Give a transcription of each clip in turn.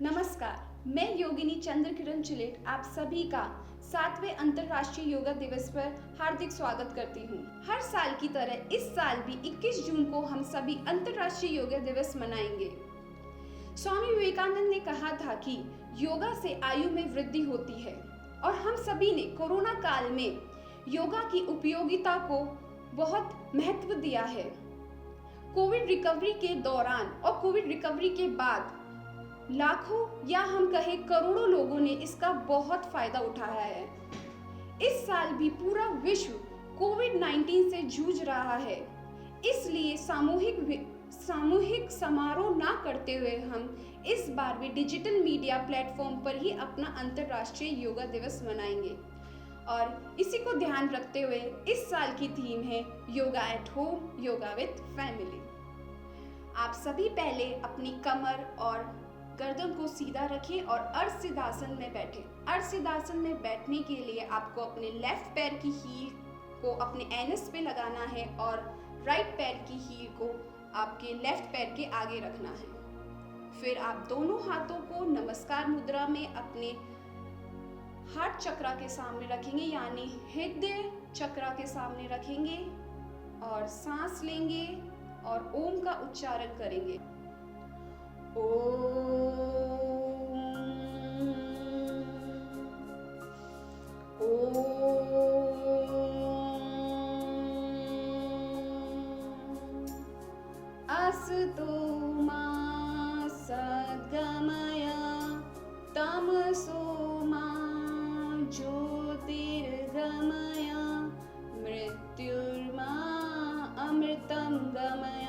नमस्कार, मैं योगिनी चंद्र किरण चिलेट आप सभी का 7वें अंतर्राष्ट्रीय योगा दिवस पर हार्दिक स्वागत करती हूँ। हर साल की तरह इस साल भी 21 जून को हम सभी अंतर्राष्ट्रीय योगा दिवस मनाएंगे। स्वामी विवेकानंद ने कहा था कि योगा से आयु में वृद्धि होती है और हम सभी ने कोरोना काल में योगा की उपयोगिता को बहुत महत्व दिया है। कोविड रिकवरी के दौरान और कोविड रिकवरी के बाद लाखों या हम कहें करोड़ों लोगों ने इसका बहुत फायदा उठाया है। इस साल भी पूरा विश्व कोविड-19 से जूझ रहा है, इसलिए सामूहिक समारोह ना करते हुए हम इस बार भी डिजिटल मीडिया प्लेटफॉर्म पर ही अपना अंतर्राष्ट्रीय योगा दिवस मनाएंगे। और इसी को ध्यान रखते हुए इस साल की थीम है yoga at home, yoga with family. आप सभी पहले अपनी कमर और गर्दन को सीधा रखें और अर्ध सिद्धासन में बैठें। अर्ध सिद्धासन में बैठने के लिए आपको अपने लेफ्ट पैर की हील को अपने एनस पे लगाना है और राइट पैर की हील को आपके लेफ्ट पैर के आगे रखना है। फिर आप दोनों हाथों को नमस्कार मुद्रा में अपने हार्ट चक्रा के सामने रखेंगे, यानी हृदय चक्रा के सामने रखेंगे और सांस लेंगे और ओम का उच्चारण करेंगे। अस्तु मा सद्गमय तमसो मा ज्योतिर्गमय मृत्युर्मा अमृतं गमय।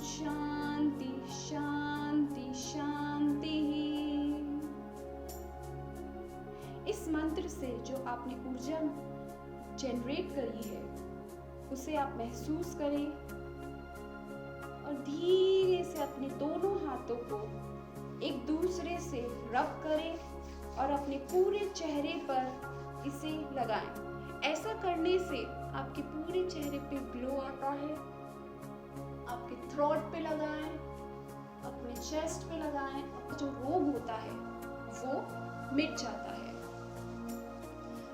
शांति शांति शांति। इस मंत्र से जो आपने ऊर्जा जनरेट करी है उसे आप महसूस करें और धीरे से अपने दोनों हाथों को एक दूसरे से रब करें और अपने पूरे चेहरे पर इसे लगाएं। ऐसा करने से आपके पूरे चेहरे पे ग्लो आता है। आपके थ्रोट पे लगाएं, अपने चेस्ट पे लगाएं, आपका जो रोग होता है वो मिट जाता है।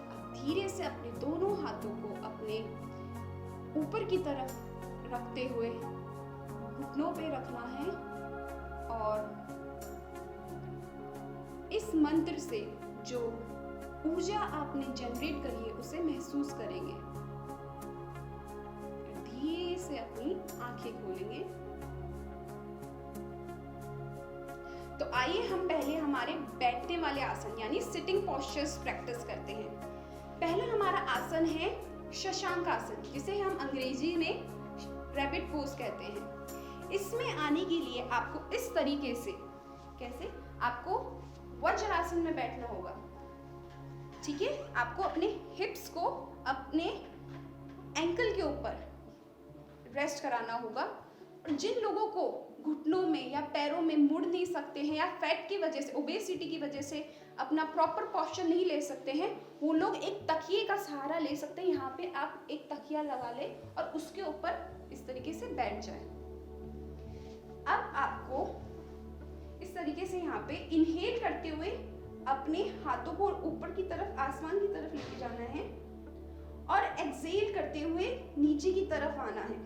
अब धीरे से अपने दोनों हाथों को अपने ऊपर की तरफ रखते हुए घुटनों पे रखना है और इस मंत्र से जो ऊर्जा आपने जनरेट करी है उसे महसूस करेंगे। धीरे से अपनी आंखें खोलेंगे। तो आइए हम पहले हमारे बैठने वाले आसन यानी सिटिंग पोस्चर्स प्रैक्टिस करते हैं। पहला हमारा आसन है शशांक आसन, जिसे हम अंग्रेजी में रैबिट पोज कहते हैं। इसमें आने के लिए आपको इस तरीके से, कैसे, आपको वज्रासन में बैठना होगा। ठीक है, आपको अपने हिप्स को अपने एंकल के ऊपर रेस्ट कराना होगा। और जिन लोगों को घुटनों में या पैरों में मुड़ नहीं सकते हैं या फैट की वजह से, ओबेसिटी की वजह से अपना प्रॉपर पोस्चर नहीं ले सकते हैं, वो लोग एक तकिए का सहारा ले सकते हैं। यहाँ पे आप एक तकिया लगा लें और उसके ऊपर इस तरीके से बैठ जाएं। अब आपको इस तरीके से यहाँ पे इनहेल करते हुए अपने हाथों को ऊपर की तरफ, आसमान की तरफ लेके जाना है और एक्सहेल करते हुए नीचे की तरफ आना है।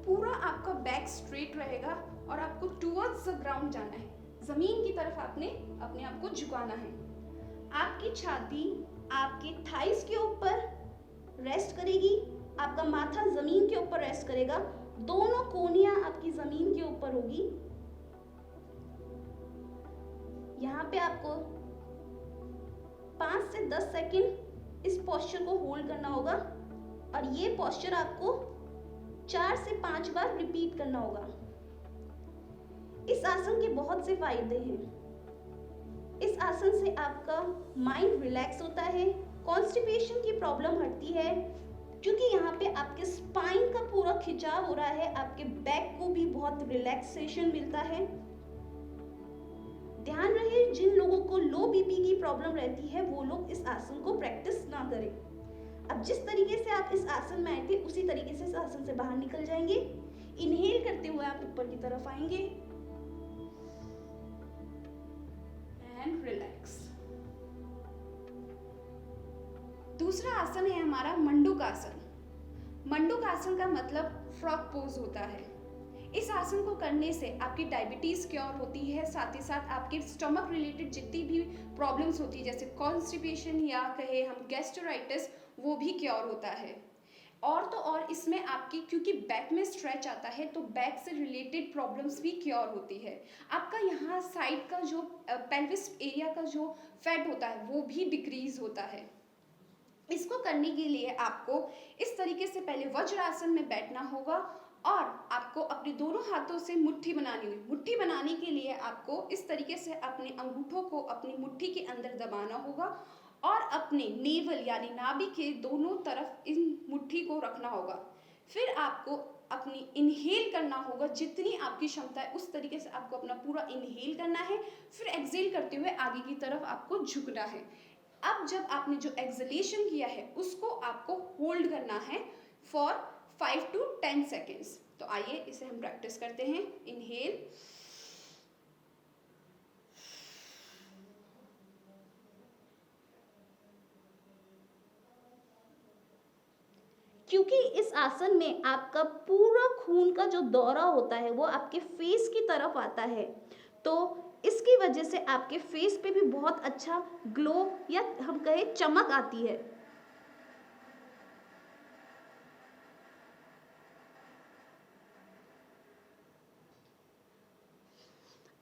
पूरा आपका बैक स्ट्रेट रहेगा और आपको टुवर्ड्स द ग्राउंड जाना है, जमीन की तरफ आपने अपने आप को झुकाना है। आपकी छाती आपके थाइस के ऊपर रेस्ट करेगी, आपका माथा जमीन के ऊपर रेस्ट करेगा, दोनों कोहनियां आपकी जमीन के ऊपर होगी। यहाँ पे आपको 5 से 10 सेकंड इस पोस्चर को होल्ड करना होगा और ये पोस्चर आपको 4 से 5 बार रिपीट करना होगा। इस आसन के बहुत से फायदे हैं। इस आसन से आपका माइंड रिलैक्स होता है, कॉन्स्टिपेशन की प्रॉब्लम हटती है, क्योंकि यहाँ पे आपके स्पाइन का पूरा खिंचाव हो रहा है, आपके बैक को भी बहुत रिलैक्सेशन मिलता है। ध्यान रहे, जिन लोगों को लो बीपी की प्रॉब्लम रहती है वो लोग इस आसन को प्रैक्टिस ना करें। अब जिस तरीके से आप इस आसन में आए थे उसी तरीके से इस आसन से बाहर निकल जाएंगे। इनहेल करते हुए आप ऊपर की तरफ आएंगे एंड रिलैक्स। दूसरा आसन है हमारा मंडूक आसन। मंडूक आसन का मतलब फ्रॉग पोज होता है। इस आसन को करने से आपकी डायबिटीज क्योर होती है, साथ ही साथ आपके स्टमक रिलेटेड जितनी भी प्रॉब्लम्स होती है जैसे कॉन्स्टिपेशन या कहे हम गैस्ट्राइटिस, वो भी क्योर होता है। और तो और इसमें आपकी क्योंकि बैक में स्ट्रेच आता है तो बैक से रिलेटेड प्रॉब्लम्स भी क्योर होती है। आपका यहाँ साइड का जो पेल्विस एरिया का जो फैट होता है वो भी डिक्रीज होता है। इसको करने के लिए आपको इस तरीके से पहले वज्रासन में बैठना होगा और आपको अपने दोनों हाथों से मुट्ठी बनानी होगी। मुट्ठी बनाने के लिए आपको इस तरीके से अपने अंगूठों को अपनी मुट्ठी के अंदर दबाना होगा और अपने नेवल यानी नाभि के दोनों तरफ इन मुट्ठी को रखना होगा। फिर आपको अपनी इनहेल करना होगा, जितनी आपकी क्षमता है उस तरीके से आपको अपना पूरा इनहेल करना है। फिर एक्सहेल करते हुए आगे की तरफ आपको झुकना है। अब जब आपने जो एक्सहेलेशन किया है उसको आपको होल्ड करना है फॉर 5 to 10 सेकेंड्स। तो आइए इसे हम प्रैक्टिस करते हैं। इनहेल, क्योंकि इस आसन में आपका पूरा खून का जो दौरा होता है वो आपके फेस की तरफ आता है, तो इसकी वजह से आपके फेस पे भी बहुत अच्छा ग्लो या हम कहें चमक आती है।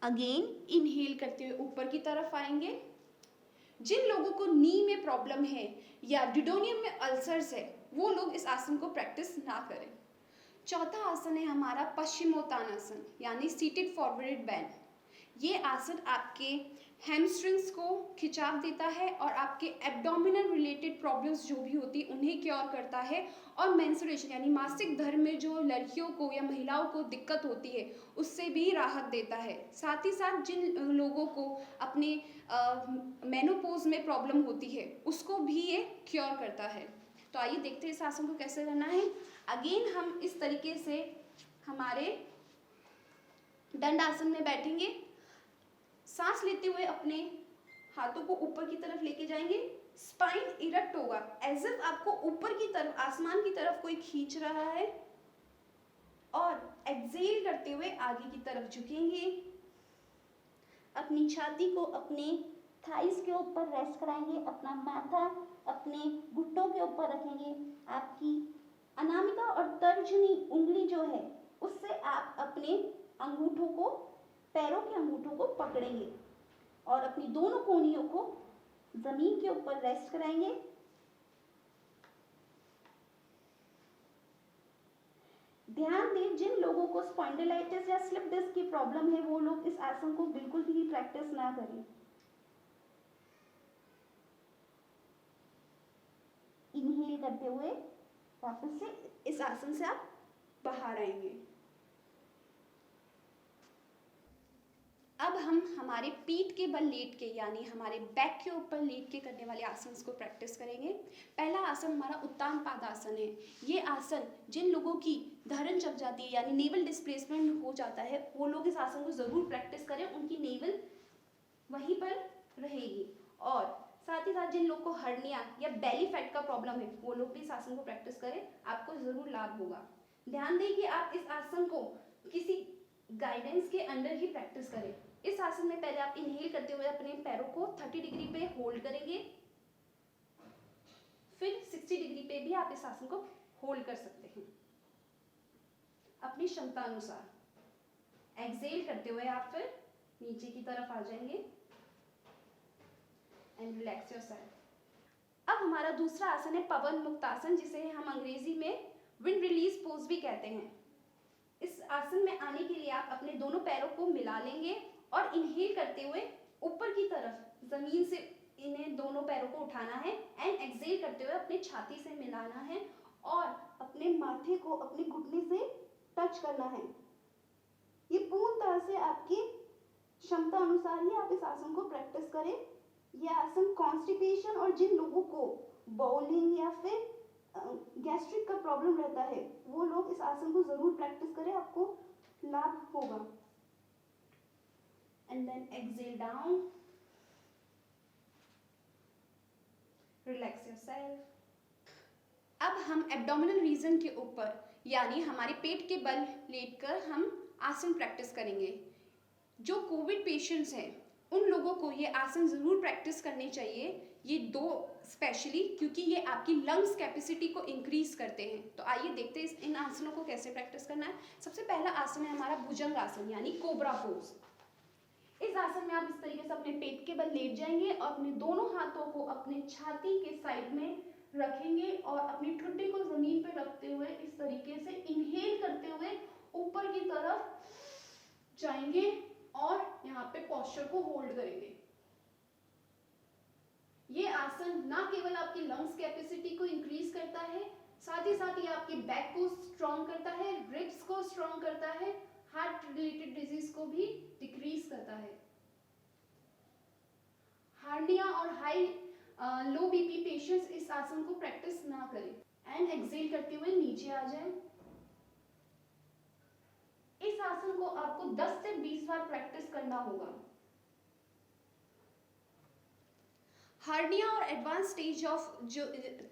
अगेन इनहेल करते हुए ऊपर की तरफ आएंगे। जिन लोगों को नी में प्रॉब्लम है या डिडोनियम में अल्सर्स है वो लोग इस आसन को प्रैक्टिस ना करें। चौथा आसन है हमारा पश्चिमोत्तानासन यानी सीटेड फॉरवर्ड बेंड। ये आसन आपके हैमस्ट्रिंग्स को खिंचाव देता है और आपके एब्डोमिनल रिलेटेड प्रॉब्लम्स जो भी होती है उन्हें क्योर करता है और मेंस्ट्रुएशन यानी मासिक धर्म में जो लड़कियों को या महिलाओं को दिक्कत होती है उससे भी राहत देता है। साथ ही साथ जिन लोगों को अपने मेनोपॉज में प्रॉब्लम होती है उसको भी ये क्योर करता है। तो आइए देखते हैं इस आसन को कैसे करना है। अगेन हम इस तरीके से हमारे दंड आसन में बैठेंगे। सांस लेते हुए अपने हाथों को ऊपर की तरफ लेके जाएंगे। स्पाइन इरेक्ट होगा, एज इफ आपको ऊपर की तरफ आसमान की तरफ कोई खींच रहा है। और एक्सहेल करते हुए आगे की तरफ झुकेंगे। अपनी छाती को अपने थाइस के ऊपर रेस्ट कराएंगे, अपना माथा अपने घुटनों के ऊपर रखेंगे। आपकी अनामिका और तर्जनी उंगली जो है उससे आप अपने अंगूठों को, पैरों के अंगूठों को पकड़ेंगे और अपनी दोनों कोहनियों को जमीन के ऊपर रेस्ट कराएंगे। ध्यान दें, जिन लोगों को स्पॉन्डिलाइटिस या स्लिप डिस्क की प्रॉब्लम है वो लोग इस आसन को बिल्कुल भी प्रैक्टिस ना करें। इनहेल करते हुए वापस से इस आसन से आप बाहर आएंगे। अब हम हमारे पीठ के बल लेट के यानी हमारे बैक के ऊपर लेट के करने वाले आसन को प्रैक्टिस करेंगे। पहला आसन हमारा उत्तान पादासन है। ये आसन जिन लोगों की धड़न चक जाती है यानी नेवल डिस्प्लेसमेंट हो जाता है वो लोग इस आसन को जरूर प्रैक्टिस करें, उनकी नेवल वहीं पर रहेगी। और साथ ही साथ जिन लोग को हर्निया या बेली फैट का प्रॉब्लम है वो लोग भी इस आसन को प्रैक्टिस करें, आपको जरूर लाभ होगा। ध्यान दें कि आप इस आसन को किसी गाइडेंस के अंडर ही प्रैक्टिस करें। इस आसन में पहले आप इनहेल करते हुए अपने पैरों को 30 डिग्री पे होल्ड करेंगे, फिर 60 डिग्री पे भी आप इस आसन को होल्ड कर सकते हैं अपनी क्षमता अनुसार। एक्सहेल करते हुए आप फिर नीचे की तरफ आ जाएंगे एंड रिलैक्स योरसेल्फ। अब हमारा दूसरा आसन है पवन मुक्त आसन, जिसे हम अंग्रेजी में विंड रिलीज पोज भी कहते हैं। इस आसन में आने के लिए आप अपने दोनों पैरों को मिला लेंगे और इनहेल करते हुए ऊपर की तरफ जमीन से इन्हें दोनों पैरों को उठाना है एंड एक्सहेल करते हुए अपने छाती से मिलाना है और अपने माथे को अपने घुटने से टच करना है। ये पूर्ण तरह से आपकी क्षमता अनुसार ही आप इस आसन को प्रैक्टिस करें। यह आसन कॉन्स्टिपेशन और जिन लोगों को बाउलिंग या फिर गैस्ट्रिक का प्रॉब्लम रहता है वो लोग इस आसन को जरूर प्रैक्टिस करें, आपको लाभ होगा। And then exhale down, relax yourself. अब हम एब्डोमिनल रीजन के ऊपर यानी हमारे पेट के बल लेटकर हम आसन प्रैक्टिस करेंगे। जो कोविड पेशेंट्स हैं उन लोगों को ये आसन ज़रूर प्रैक्टिस करने चाहिए, ये दो स्पेशली, क्योंकि ये आपकी लंग्स कैपेसिटी को इंक्रीज करते हैं। तो आइए देखते हैं इन आसनों को कैसे प्रैक्टिस करना है। सबसे पहला आसन है हमारा भुजंग आसन यानी कोबरा पोज। इस आसन में आप इस तरीके से अपने पेट के बल लेट जाएंगे और अपने दोनों हाथों को अपने छाती के साइड में रखेंगे और अपनी ठुड्डी को जमीन पे रखते हुए इस तरीके से इनहेल करते हुए ऊपर की तरफ जाएंगे और यहाँ पे पोस्चर को होल्ड करेंगे। ये आसन ना केवल आपकी लंग्स कैपेसिटी को इंक्रीज करता है, साथ ही आपके बैक को स्ट्रॉन्ग करता है, रिब्स को स्ट्रॉन्ग करता है, हार्ट रिलेटेड डिजीज को भी डिक्रीज करता है। हार्निया और हाई लो बीपी पेशेंट्स इस आसन को प्रैक्टिस ना करें। एंड एक्सेल करते हुए नीचे आ जाए। इस आसन को आपको 10 से 20 बार प्रैक्टिस करना होगा। हार्निया और एडवांस स्टेज ऑफ जो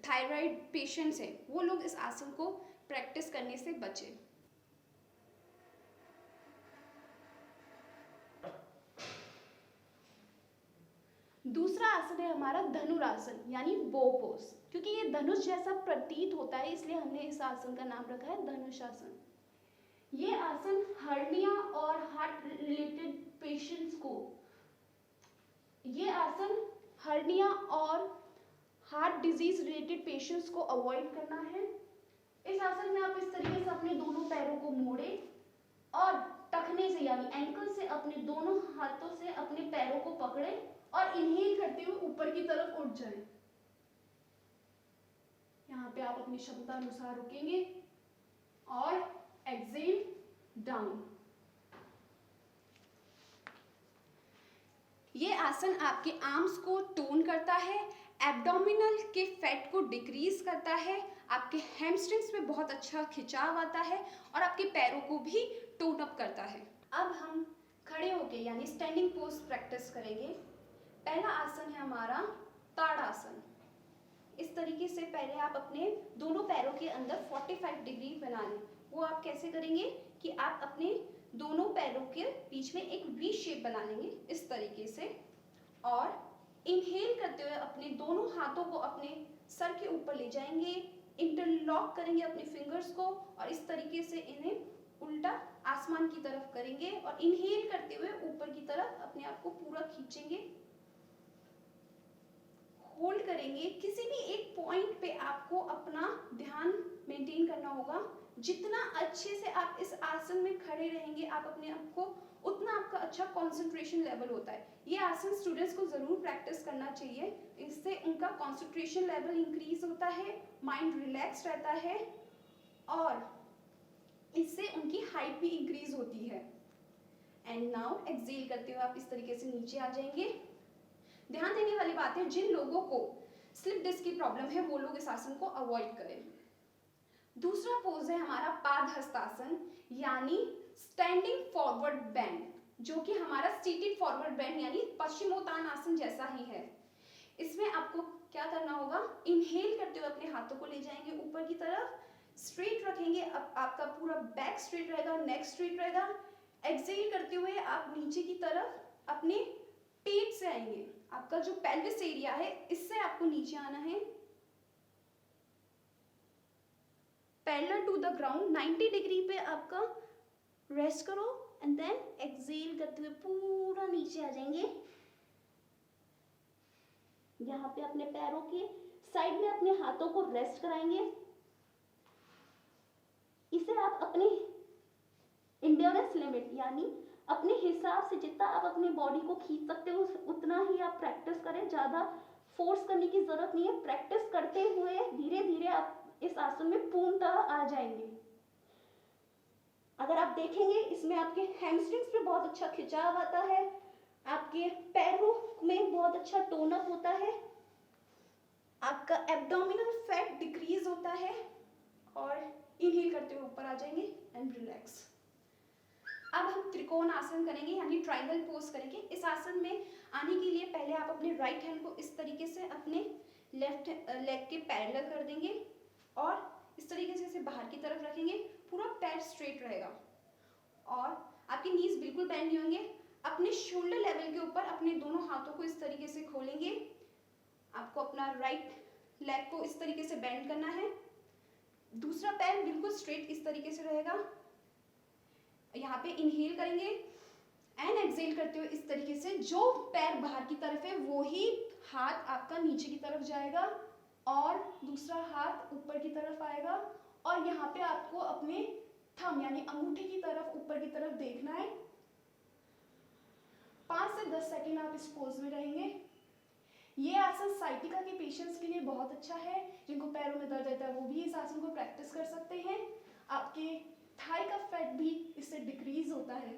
थायराइड पेशेंट्स हैं वो लोग इस आसन को प्रैक्टिस करने से बचें। दूसरा आसन है हमारा धनुरासन यानी बो पोज। क्योंकि ये धनुष जैसा प्रतीत होता है इसलिए हमने इस आसन का नाम रखा है धनुषासन। ये आसन हर्निया और हार्ट रिलेटेड पेशेंट्स को, ये आसन हर्निया और हार्ट डिजीज रिलेटेड पेशेंट्स को अवॉइड करना है। इस आसन में आप इस तरीके से अपने दोनों पैरों को मोड़े और टखने से यानी एंकल से अपने दोनों हाथों से अपने पैरों को पकड़े और इनहेल करते हुए ऊपर की तरफ उठ जाएं। यहाँ पे आप अपनी क्षमता अनुसार रुकेंगे और एक्सेल डाउन। ये आसन आपके आर्म्स को टोन करता है, एब्डोमिनल के फैट को डिक्रीज करता है, आपके हैमस्ट्रिंग्स पे बहुत अच्छा खिंचाव आता है और आपके पैरों को भी टोन अप करता है। अब हम खड़े होके यानी स्टैंडिंग पोज प्रैक्टिस करेंगे। पहला आसन है हमारा ताड़ासन। इस तरीके से पहले आप अपने दोनों पैरों के अंदर 45 डिग्री बना लें। वो आप कैसे करेंगे कि आप अपने दोनों पैरों के बीच में एक वी शेप बना लेंगे इस तरीके से और इनहेल करते हुए अपने दोनों हाथों को अपने सर के ऊपर ले जाएंगे, इंटरलॉक करेंगे अपने फिंगर्स को और इस तरीके से इन्हें उल्टा आसमान की तरफ करेंगे और इनहेल करते हुए ऊपर की तरफ अपने आप को पूरा खींचेंगे, होल्ड करेंगे। किसी भी एक पॉइंट पे आपको अपना ध्यान मेंटेन करना होगा। जितना अच्छे से आप इस आसन में खड़े रहेंगे आप अपने आप को उतना आपका अच्छा कंसंट्रेशन लेवल होता है। ये आसन स्टूडेंट्स को जरूर प्रैक्टिस करना चाहिए, इससे उनका कंसंट्रेशन लेवल इंक्रीज होता है, माइंड रिलैक्स रहता है और इससे उनकी हाइट भी इंक्रीज होती है। एंड नाउ एक्सेल करते हुए आप इस तरीके से नीचे आ जाएंगे। ध्यान देने वाली बात है, जिन लोगों को स्लिप डिस्क की प्रॉब्लम है वो लोग इस आसन को अवॉइड करें। दूसरा पोज है हमारा पादहस्तासन यानी स्टैंडिंग फॉरवर्ड बेंड, जो कि हमारा सीटेड फॉरवर्ड बेंड यानी पश्चिमोत्तानासन जैसा ही है। इसमें आपको क्या करना होगा, इनहेल करते हुए अपने हाथों को ले जाएंगे ऊपर की तरफ, स्ट्रेट रखेंगे, अब आपका पूरा बैक स्ट्रेट रहेगा, नेक स्ट्रेट रहेगा। एक्सेल करते हुए आप नीचे की तरफ अपने पेट से आएंगे, आपका जो पेल्विस एरिया है इससे आपको नीचे आना है, parallel to the ground 90 degree पे आपका रेस्ट करो एंड देन एक्सेल करते हुए पूरा नीचे आ जाएंगे। यहाँ पे अपने पैरों के साइड में अपने हाथों को रेस्ट कराएंगे। इसे आप अपने इंड्योरेंस लिमिट यानी अपने हिसाब से जितना आप अपने बॉडी को खींच सकते हो उतना ही आप प्रैक्टिस करें, ज़्यादा फोर्स करने की जरूरत नहीं है। प्रैक्टिस करते हुए धीरे धीरे आप इस आसन में पूर्णतः आ जाएंगे। अगर आप देखेंगे इसमें आपके हैमस्ट्रिंग्स पे बहुत अच्छा खिंचाव आता है, आपके पैरों में बहुत अच्छा टोन अप होता है। आपका एब्डोमिनल फैट डिक्रीज होता है और इनहेल करते हुए ऊपर आ जाएंगे एंड रिलैक्स। अब हम त्रिकोण आसन करेंगे यानी ट्रायंगल पोज करेंगे। इस आसन में आने के लिए पहले आप अपने राइट हैंड को इस तरीके से अपने लेफ्ट लेग के पैरेलल कर देंगे और इस तरीके से इसे बाहर की तरफ रखेंगे। पूरा पैर स्ट्रेट रहेगा और आपके नीज बिल्कुल बेंड नहीं होंगे। अपने शोल्डर लेवल के ऊपर अपने दोनों हाथों को इस तरीके से खोलेंगे। आपको अपना राइट लेग को इस तरीके से बेंड करना है। दूसरा पैर बिल्कुल स्ट्रेट इस तरीके से रहेगा। यहाँ पे इनहेल करेंगे एंड एक्सहेल करते हुए इस तरीके से जो पैर बाहर की तरफ है वो ही हाथ आपका नीचे की तरफ जाएगा और दूसरा हाथ ऊपर की तरफ आएगा और यहाँ पे आपको अपने थंब यानी अंगूठे की तरफ ऊपर की तरफ देखना है। 5 से 10 सेकंड आप इस पोज में रहेंगे। ये आसन साइटिका के पेशेंट्स के लिए बहुत अच्छा है। जिनको पैरों में दर्द रहता है वो भी इस आसन को प्रैक्टिस कर सकते हैं। आपके थाई का फैट भी इससे डिक्रीज होता है।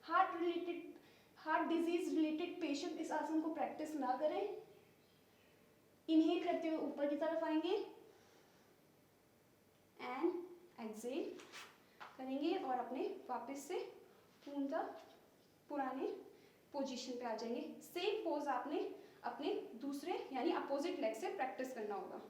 हार्ट डिजीज रिलेटेड पेशेंट इस आसन को प्रैक्टिस ना करें। इनहेल करते हुए ऊपर की तरफ आएंगे एंड एक्सहेल करेंगे और अपने वापस से पूर्णतः पुराने पोजीशन पे आ जाएंगे। सेम पोज आपने अपने दूसरे यानी अपोजिट लेग से प्रैक्टिस करना होगा।